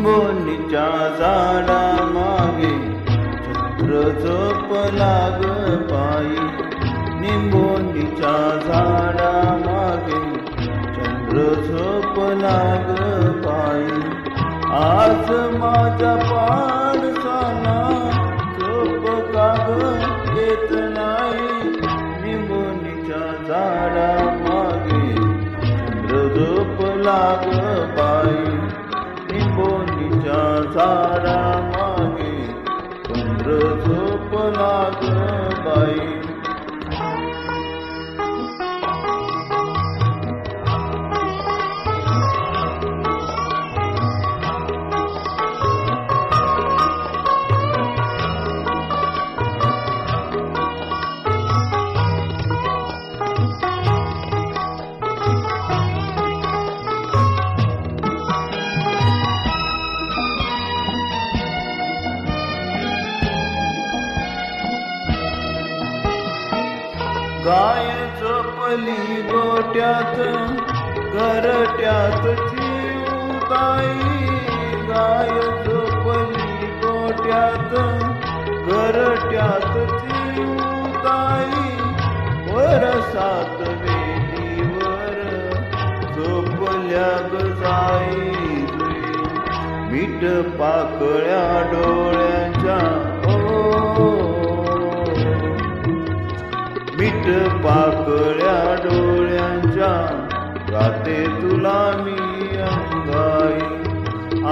निंबोनीच्या झाडा मागे चंद्र झोपला ग बाई. निंबोनीच्या झाडा मागे चंद्र झोपला ग बाई. आज माझ्या पाडसाला झोप का ग येत नाही. निंबोनीच्या झाडा मागे चंद्र झोपला ग बाई. निंबोनीच्या झाडा मागे चंद्र झोपला ग बाई. गाय झोपली गोट्यात घरट्यात चिवताई. गाय झोपली गोट्यात घरट्यात चिवताई. वरसात वेलीवर झोपल्या ग जाई. मीठ पाकळ्या डोळ्यांच्या मीठ पाकळ्या डोळ्यांच्या गाते तुला मी अंगाई.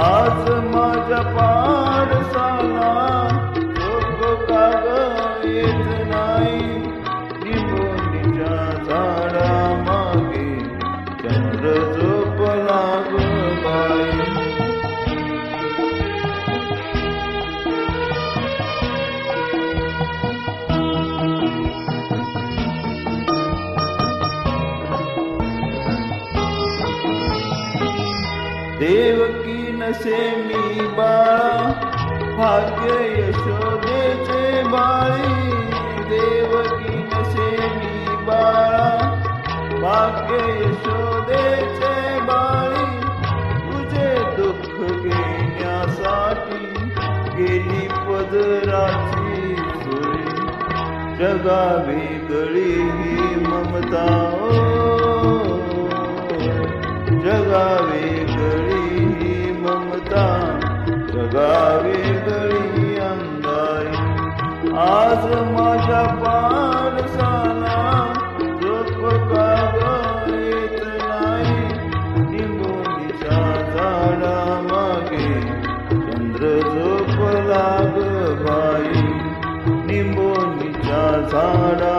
आज माझ्या पाडसाला झोप का ग येत नाही. निंबोनीच्या झाडा मागे चंद्र झोपला ग बाई. देवकी नसे मी बाळा भाग्य यशोदेचे बाळी. देवकी नसे मी बाळा भाग्य यशोदेचे बाळी. तुझे दुःख घेण्यासाठी गेली पदराची सुरी. जगा वेगळी ही ममता जगा वेगळी ही ममता. जगा वेगळी अंगाई. आज माझ्या पाडसाला झोप का ग येत नाही. निंबोनीच्या झाडा मागे चंद्र झोपला ग बाई. निंबोनीच्या झाडा